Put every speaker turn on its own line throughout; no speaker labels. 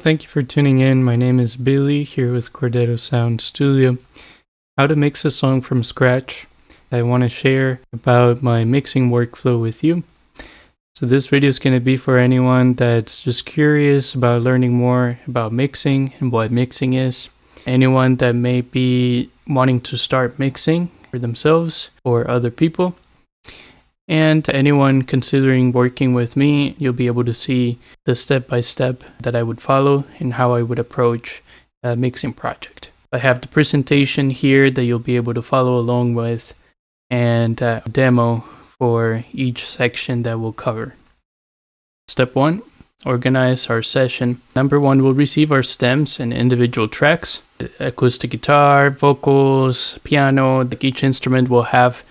Thank you for tuning in. My name is Billy here with Cordero Sound Studio. How to mix a song from scratch. I want to share about my mixing workflow with you. So this video is going to be for anyone that's just curious about learning more about mixing and what mixing is. Anyone that may be wanting to start mixing for themselves or other people. And anyone considering working with me, you'll be able to see the step-by-step that I would follow and how I would approach a mixing project. I have the presentation here that you'll be able to follow along with and a demo for each section that we'll cover. Step 1, organize our session. Number 1, we'll receive our stems and individual tracks. Acoustic guitar, vocals, piano, each instrument will have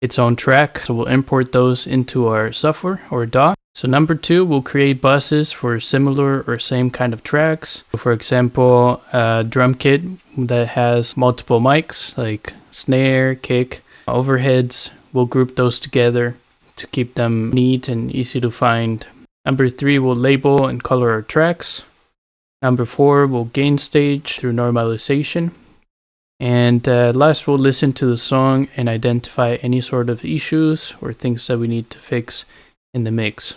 its own track, so we'll import those into our software or DAW. So number 2, we'll create buses for similar or same kind of tracks. For example, a drum kit that has multiple mics like snare, kick, overheads. We'll group those together to keep them neat and easy to find. Number 3, we'll label and color our tracks. Number 4, we'll gain stage through normalization. And last, we'll listen to the song and identify any sort of issues or things that we need to fix in the mix.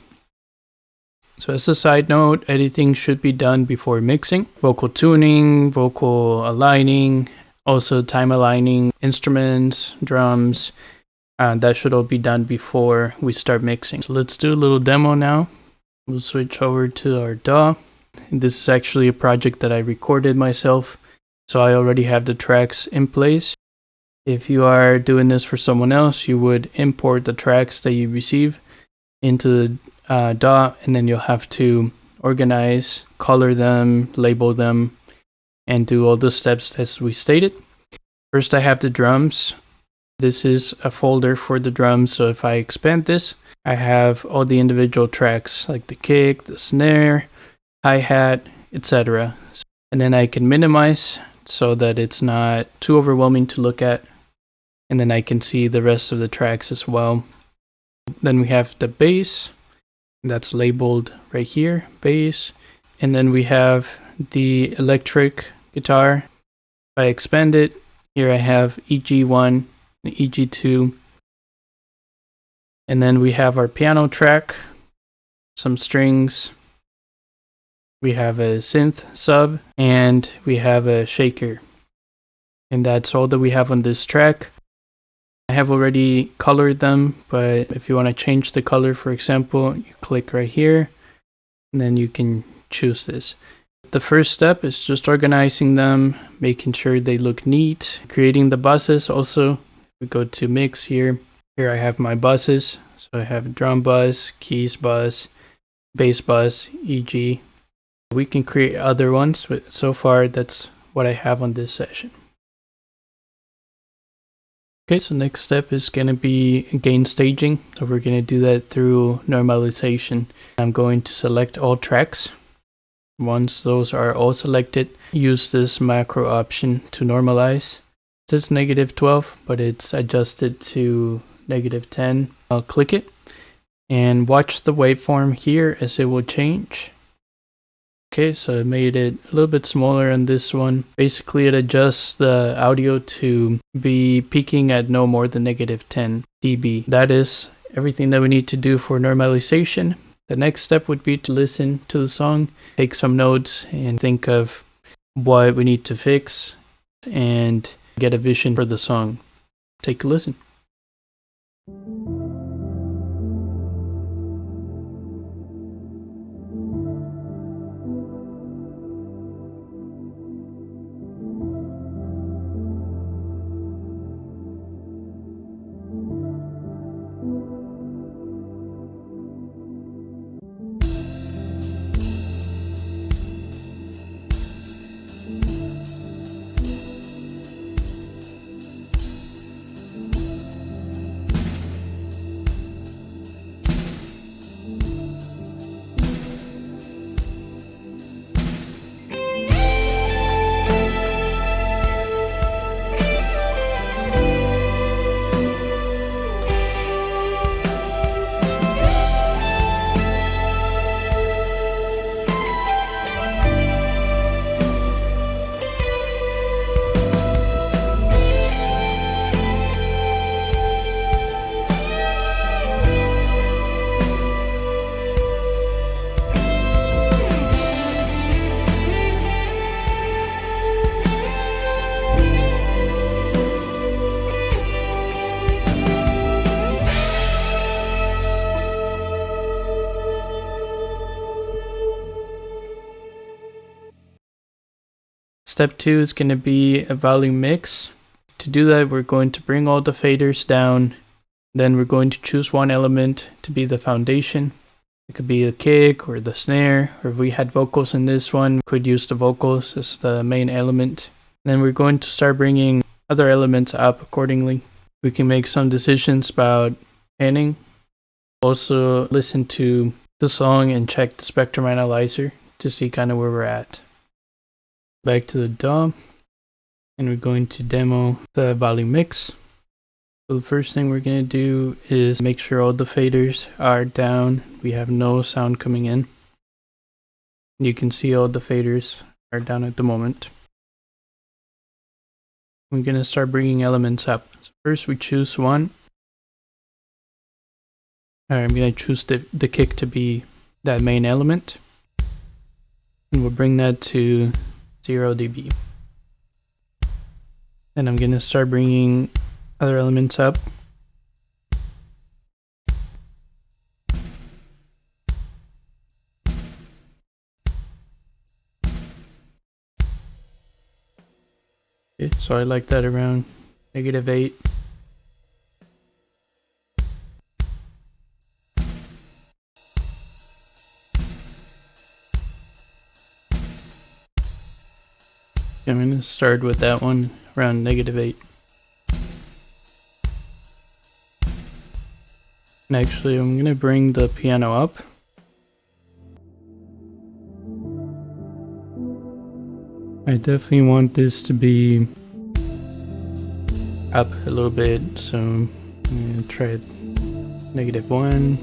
So as a side note, editing should be done before mixing. Vocal tuning, vocal aligning, also time aligning instruments, drums. That should all be done before we start mixing. So let's do a little demo now. We'll switch over to our DAW. This is actually a project that I recorded myself. So I already have the tracks in place. If you are doing this for someone else, you would import the tracks that you receive into the DAW, and then you'll have to organize, color them, label them, and do all the steps as we stated. First, I have the drums. This is a folder for the drums, so if I expand this, I have all the individual tracks like the kick, the snare, hi-hat, etc. And then I can minimize so that it's not too overwhelming to look at. And then I can see the rest of the tracks as well. Then we have the bass. That's labeled right here, bass. And then we have the electric guitar. If I expand it, here I have EG1 and EG2. And then we have our piano track, some strings. We have a synth sub, and we have a shaker. And that's all that we have on this track. I have already colored them, but if you want to change the color, for example, you click right here, and then you can choose this. The first step is just organizing them, making sure they look neat. Creating the buses also. We go to mix here. Here I have my buses. So I have drum bus, keys bus, bass bus, EG. We can create other ones, but so far that's what I have on this session. Okay, so next step is going to be gain staging. So we're going to do that through normalization. I'm going to select all tracks. Once those are all selected, use this macro option to normalize. It says -12, but it's adjusted to -10. I'll click it and watch the waveform here as it will change. Okay, so I made it a little bit smaller on this one. Basically, it adjusts the audio to be peaking at no more than -10 dB. That is everything that we need to do for normalization. The next step would be to listen to the song, take some notes, and think of what we need to fix, and get a vision for the song. Take a listen. Step 2 is going to be a volume mix. To do that, we're going to bring all the faders down. Then we're going to choose one element to be the foundation. It could be the kick or the snare, or if we had vocals in this one, we could use the vocals as the main element. Then we're going to start bringing other elements up accordingly. We can make some decisions about panning. Also listen to the song and check the spectrum analyzer to see kind of where we're at. Back to the DAW, and we're going to demo the volume mix. So the first thing we're going to do is make sure all the faders are down. We have no sound coming in. You can see all the faders are down at the moment. We're going to start bringing elements up. So first we choose one. I'm going to choose the kick to be that main element. And we'll bring that to 0 dB. And I'm going to start bringing other elements up. Okay, so I like that around -8. I'm going to start with that one around -8. And actually, I'm going to bring the piano up. I definitely want this to be up a little bit, so I'm going to try it -1.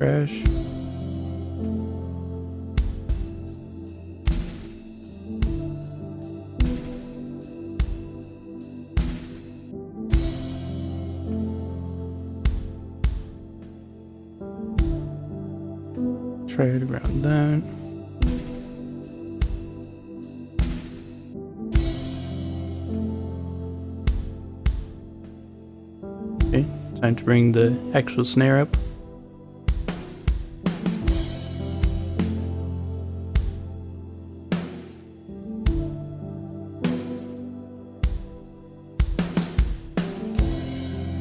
Crash. Try it around that. Okay, time to bring the actual snare up.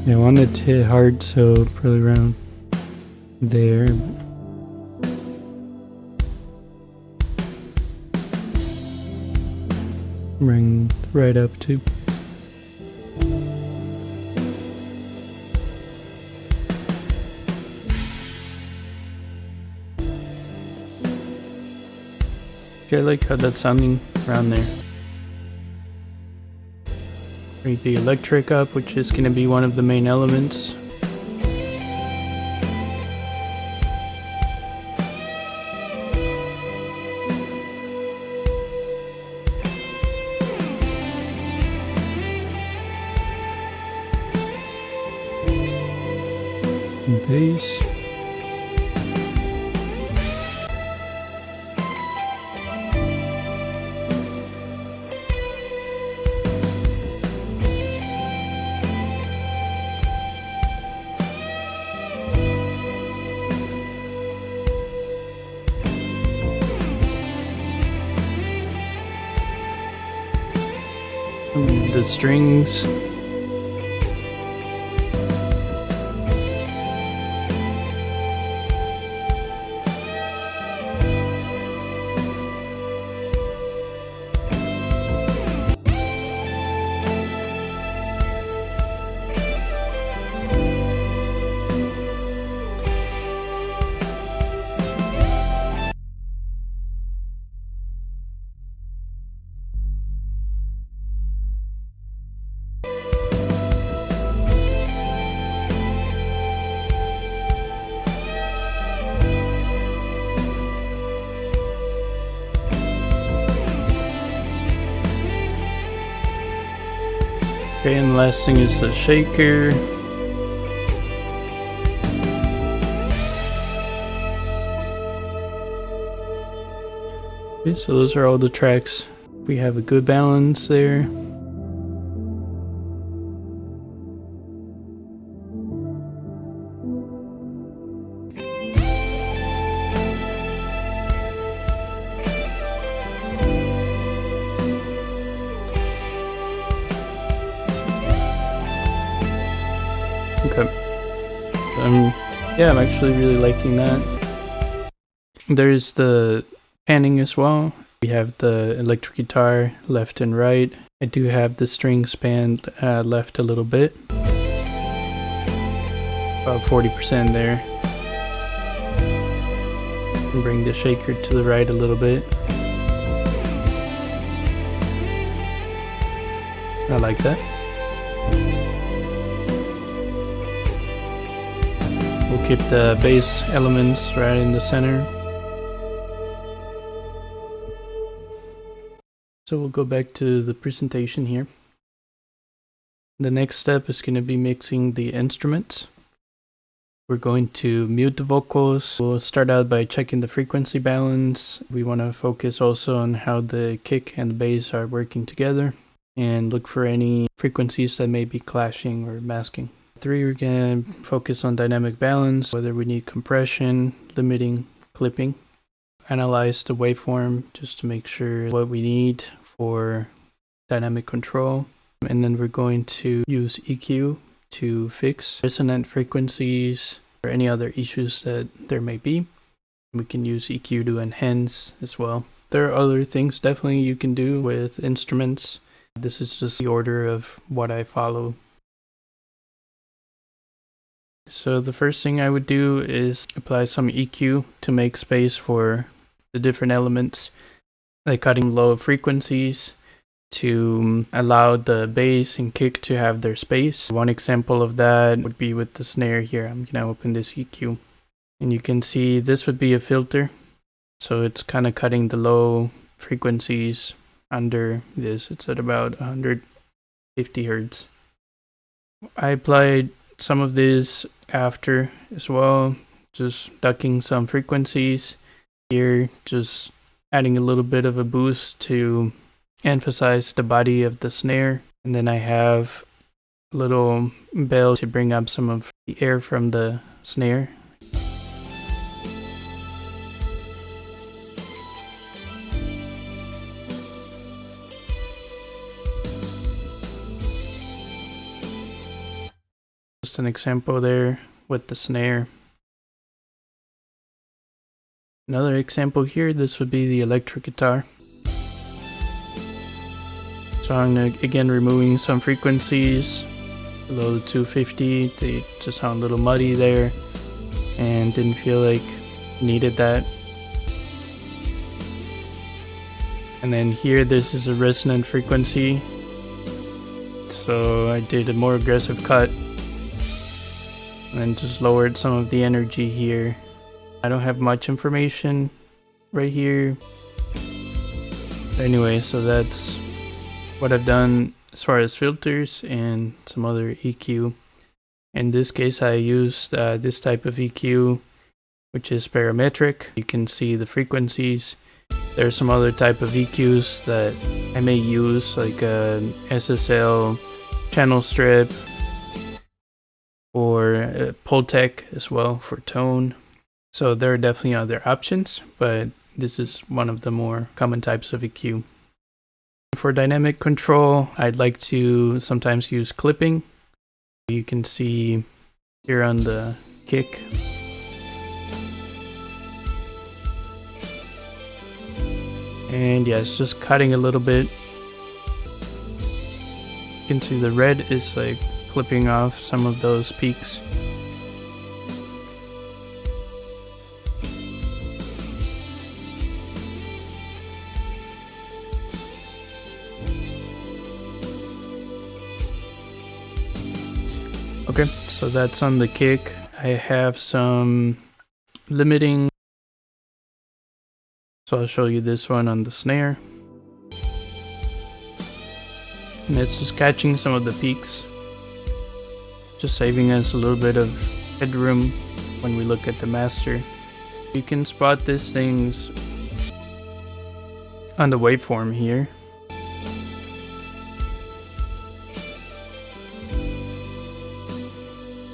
Yeah, I want it to hit hard, so probably around there. Bring right up too. Okay, I like how that's sounding around there. Bring the electric up, which is going to be one of the main elements. And bass. The strings. Okay, and the last thing is the shaker. Okay, so those are all the tracks. We have a good balance there. Okay. Yeah, I'm actually really liking that. There's the panning as well. We have the electric guitar left and right. I do have the string spanned left a little bit. About 40% there. And bring the shaker to the right a little bit. I like that. We'll keep the bass elements right in the center. So we'll go back to the presentation here. The next step is going to be mixing the instruments. We're going to mute the vocals. We'll start out by checking the frequency balance. We want to focus also on how the kick and the bass are working together and look for any frequencies that may be clashing or masking. 3, we're going to focus on dynamic balance, whether we need compression, limiting, clipping. Analyze the waveform just to make sure what we need for dynamic control. And then we're going to use EQ to fix resonant frequencies or any other issues that there may be. We can use EQ to enhance as well. There are other things definitely you can do with instruments. This is just the order of what I follow. So the first thing I would do is apply some EQ to make space for the different elements, like cutting low frequencies to allow the bass and kick to have their space. One example of that would be with the snare here. I'm gonna open this EQ and you can see this would be a filter. So it's kind of cutting the low frequencies under this. It's at about 150 Hertz. I applied some of this after as well, just ducking some frequencies here, just adding a little bit of a boost to emphasize the body of the snare. And then I have a little bell to bring up some of the air from the snare. Just an example there with the snare. Another example here, this would be the electric guitar. So I'm again removing some frequencies below the 250. They just sound a little muddy there and didn't feel like needed that. And then here, this is a resonant frequency. So I did a more aggressive cut and then just lowered some of the energy here. I don't have much information right here. Anyway, so that's what I've done as far as filters and some other EQ. In this case, I used this type of EQ, which is parametric. You can see the frequencies. There's some other type of EQs that I may use, like a SSL channel strip or Pultec as well for tone. So there are definitely other options, but this is one of the more common types of EQ. For dynamic control, I'd like to sometimes use clipping. You can see here on the kick. And yeah, it's just cutting a little bit. You can see the red is like clipping off some of those peaks. Okay, so that's on the kick. I have some limiting. So I'll show you this one on the snare. And it's just catching some of the peaks. Just saving us a little bit of headroom when we look at the master. You can spot these things on the waveform here.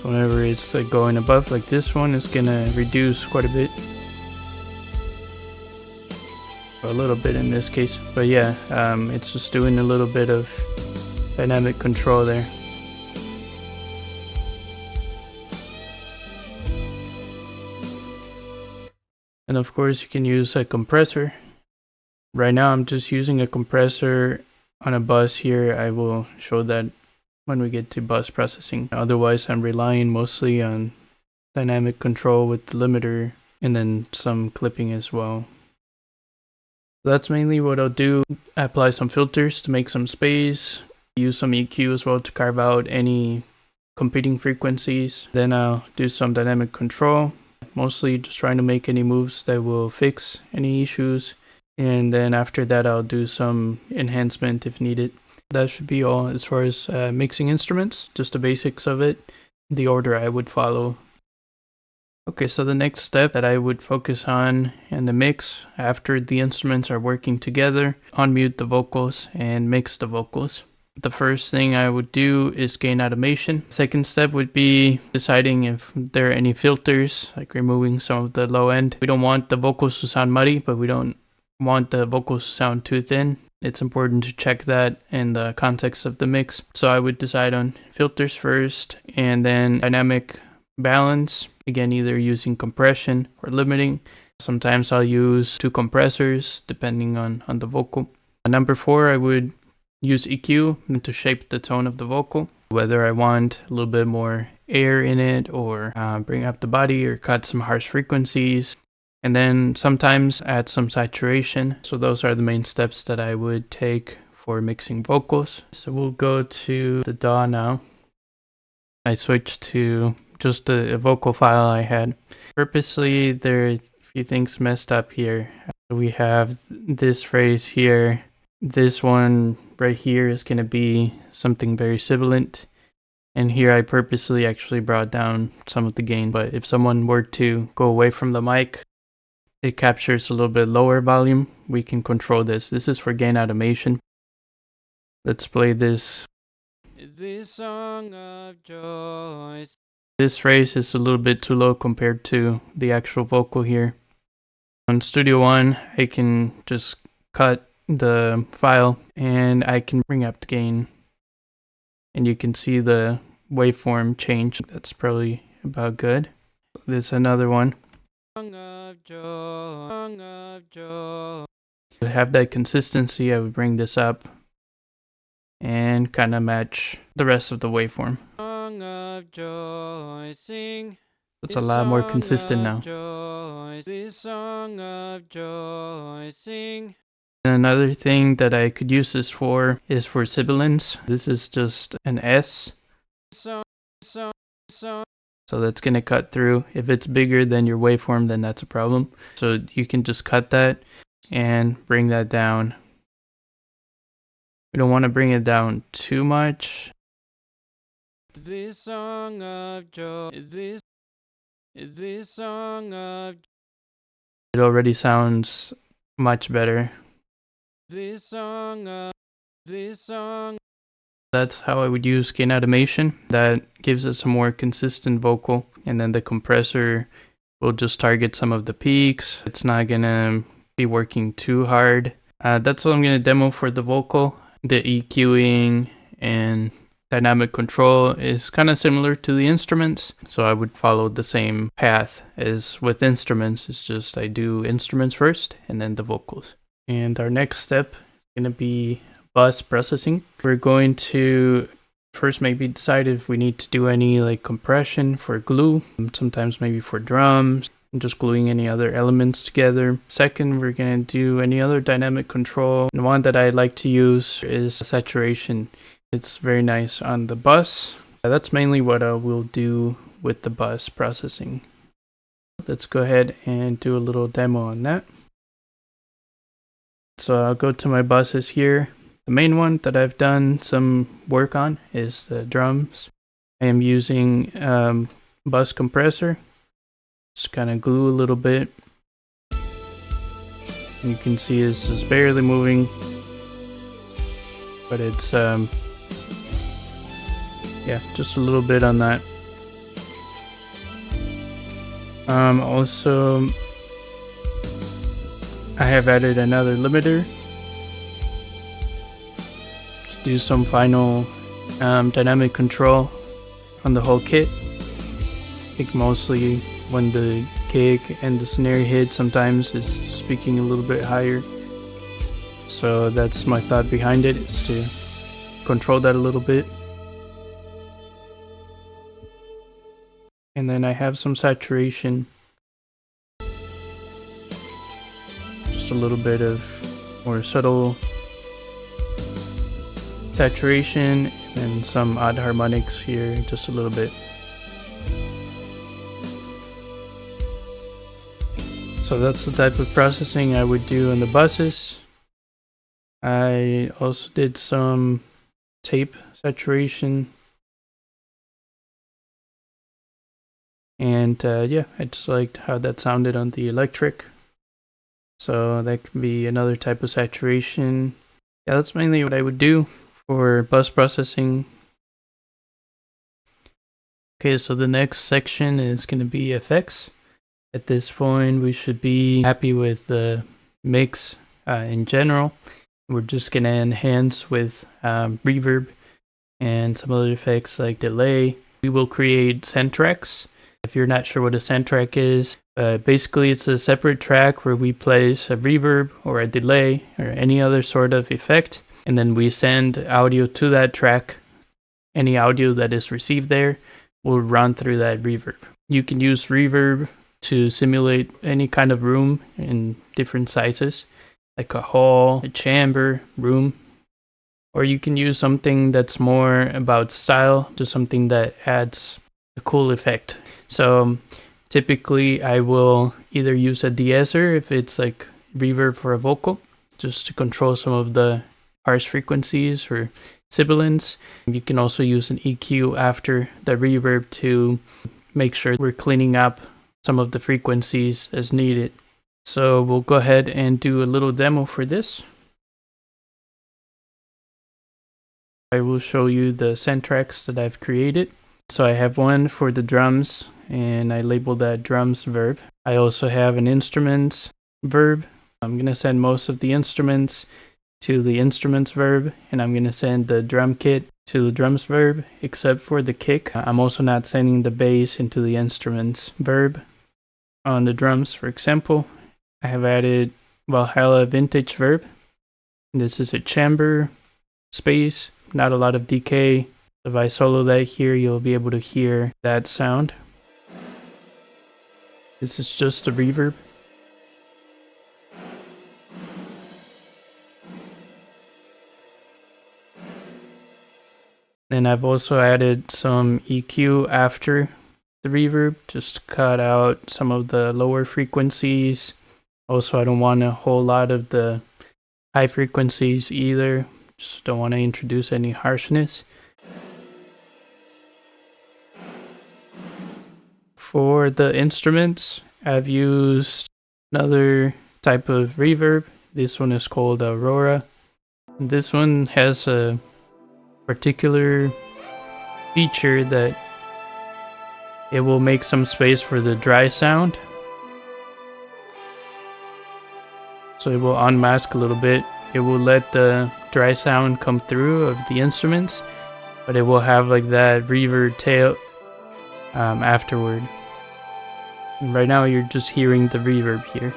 Whenever it's like going above like this one, it's gonna reduce quite a bit, or a little bit in this case, but yeah, it's just doing a little bit of dynamic control there. And of course you can use a compressor. Right now I'm just using a compressor on a bus here. I will show that when we get to bus processing. Otherwise I'm relying mostly on dynamic control with the limiter and then some clipping as well. That's mainly what I'll do. Apply some filters to make some space, use some EQ as well to carve out any competing frequencies. Then I'll do some dynamic control, mostly just trying to make any moves that will fix any issues. And then after that I'll do some enhancement if needed. That should be all as far as mixing instruments, just the basics of it, the order I would follow. Okay, so the next step that I would focus on in the mix after the instruments are working together, unmute the vocals and mix the vocals. The first thing I would do is gain automation. Second step would be deciding if there are any filters, like removing some of the low end. We don't want the vocals to sound muddy, but we don't want the vocals to sound too thin. It's important to check that in the context of the mix. So I would decide on filters first and then dynamic balance. Again, either using compression or limiting. Sometimes I'll use 2 compressors depending on the vocal. Number 4, I would use EQ to shape the tone of the vocal. Whether I want a little bit more air in it or bring up the body or cut some harsh frequencies. And then sometimes add some saturation. So those are the main steps that I would take for mixing vocals. So we'll go to the DAW now. I switched to just a vocal file I had. Purposely, there are a few things messed up here. We have this phrase here. This one right here is going to be something very sibilant. And here I purposely actually brought down some of the gain. But if someone were to go away from the mic, it captures a little bit lower volume. We can control this. This is for gain automation. Let's play this. This song of joy. This phrase is a little bit too low compared to the actual vocal here. On Studio One, I can just cut the file and I can bring up the gain. And you can see the waveform change. That's probably about good. There's another one. To have that consistency, I would bring this up and kind of match the rest of the waveform. It's a lot more consistent now. And another thing that I could use this for is for sibilance. This is just an S. So that's going to cut through. If it's bigger than your waveform, then that's a problem. So you can just cut that and bring that down. We don't want to bring it down too much. This song of joy, this song of... It already sounds much better. This song. That's how I would use gain automation. That gives us a more consistent vocal. And then the compressor will just target some of the peaks. It's not gonna be working too hard. That's what I'm gonna demo for the vocal. The EQing and dynamic control is kind of similar to the instruments. So I would follow the same path as with instruments. It's just I do instruments first and then the vocals. And our next step is gonna be bus processing. We're going to first maybe decide if we need to do any like compression for glue, sometimes maybe for drums, just gluing any other elements together. Second, we're going to do any other dynamic control. And one that I like to use is saturation. It's very nice on the bus. That's mainly what I will do with the bus processing. Let's go ahead and do a little demo on that. So I'll go to my buses here. The main one that I've done some work on is the drums. I am using bus compressor. Just kind of glue a little bit. You can see it's just barely moving, but it's yeah, just a little bit on that. Also, I have added another limiter. Do some final dynamic control on the whole kit. I think mostly when the kick and the snare hit sometimes is speaking a little bit higher. So that's my thought behind it, is to control that a little bit. And then I have some saturation. Just a little bit of more subtle saturation, and some odd harmonics here, just a little bit. So that's the type of processing I would do on the buses. I also did some tape saturation. And yeah, I just liked how that sounded on the electric. So that can be another type of saturation. Yeah, that's mainly what I would do for bus processing. Okay, so the next section is going to be effects. At this point, we should be happy with the mix in general. We're just going to enhance with reverb and some other effects like delay. We will create scent tracks. If you're not sure what a scent track is, basically it's a separate track where we place a reverb or a delay or any other sort of effect, and then we send audio to that track. Any audio that is received there will run through that reverb. You can use reverb to simulate any kind of room in different sizes, like a hall, a chamber, room. Or you can use something that's more about style, to something that adds a cool effect. So typically I will either use a de-esser if it's like reverb for a vocal, just to control some of the harsh frequencies or sibilants. You can also use an EQ after the reverb to make sure we're cleaning up some of the frequencies as needed. So we'll go ahead and do a little demo for this. I will show you the scent tracks that I've created. So I have one for the drums, and I labeled that drums verb. I also have an instruments verb. I'm going to send most of the instruments to the instruments verb, and I'm going to send the drum kit to the drums verb, except for the kick. I'm also not sending the bass into the instruments verb. On the drums, for example, I have added Valhalla vintage verb. This is a chamber space, not a lot of decay. If I solo that here, you'll be able to hear that sound. This is just a reverb. Then I've also added some EQ after the reverb, just to cut out some of the lower frequencies. Also, I don't want a whole lot of the high frequencies either. Just don't want to introduce any harshness. For the instruments, I've used another type of reverb. This one is called Aurora. This one has a particular feature that it will make some space for the dry sound. So it will unmask a little bit. It will let the dry sound come through of the instruments, but it will have like that reverb tail afterward. And right now you're just hearing the reverb here.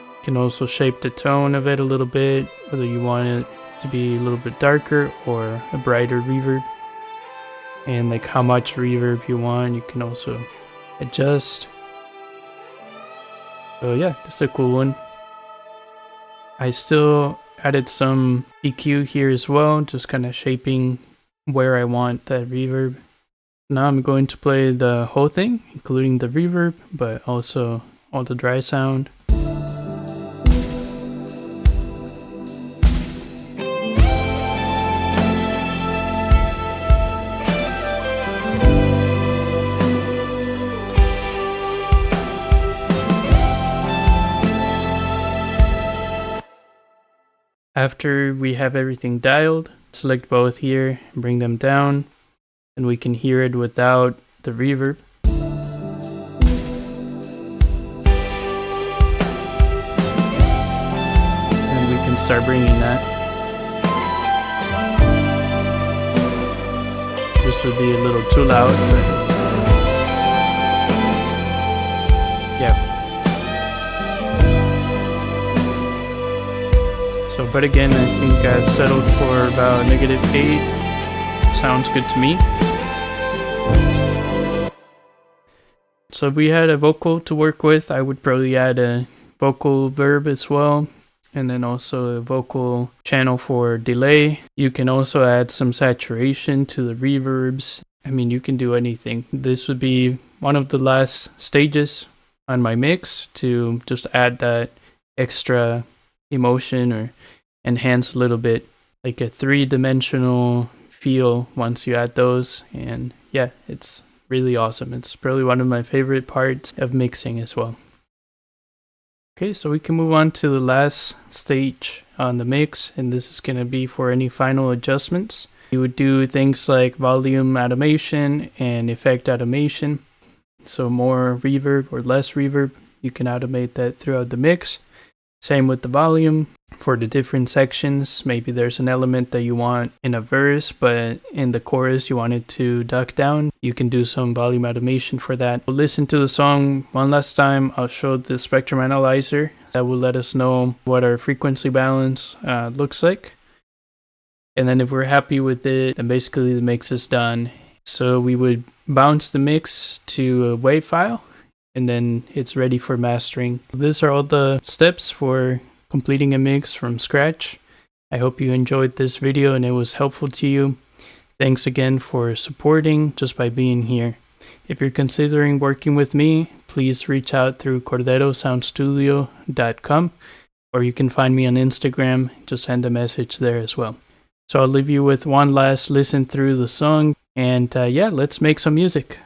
You can also shape the tone of it a little bit, whether you want it to be a little bit darker or a brighter reverb. And like how much reverb you want, you can also adjust. So yeah, this is a cool one. I still added some EQ here as well, just kind of shaping where I want that reverb. Now I'm going to play the whole thing, including the reverb, but also all the dry sound. After we have everything dialed, select both here and bring them down, and we can hear it without the reverb. And we can start bringing that. This would be a little too loud, but But again, I think I've settled for about -8. Sounds good to me. So if we had a vocal to work with, I would probably add a vocal verb as well, and then also a vocal channel for delay. You can also add some saturation to the reverbs. I mean, you can do anything. This would be one of the last stages on my mix to just add that extra emotion or enhance a little bit, like a 3-dimensional feel once you add those. And yeah, it's really awesome. It's probably one of my favorite parts of mixing as well. Okay, so we can move on to the last stage on the mix, and this is going to be for any final adjustments. You would do things like volume automation and effect automation. So more reverb or less reverb, you can automate that throughout the mix. Same with the volume. For the different sections, maybe there's an element that you want in a verse, but in the chorus you want it to duck down. You can do some volume automation for that. We'll listen to the song one last time. I'll show the spectrum analyzer that will let us know what our frequency balance looks like. And then if we're happy with it, then basically the mix is done. So we would bounce the mix to a WAV file, and then it's ready for mastering. These are all the steps for completing a mix from scratch. I hope you enjoyed this video and it was helpful to you. Thanks again for supporting just by being here. If you're considering working with me, please reach out through corderosoundstudio.com, or you can find me on Instagram. Just send a message there as well. So I'll leave you with one last listen through the song, and yeah, let's make some music.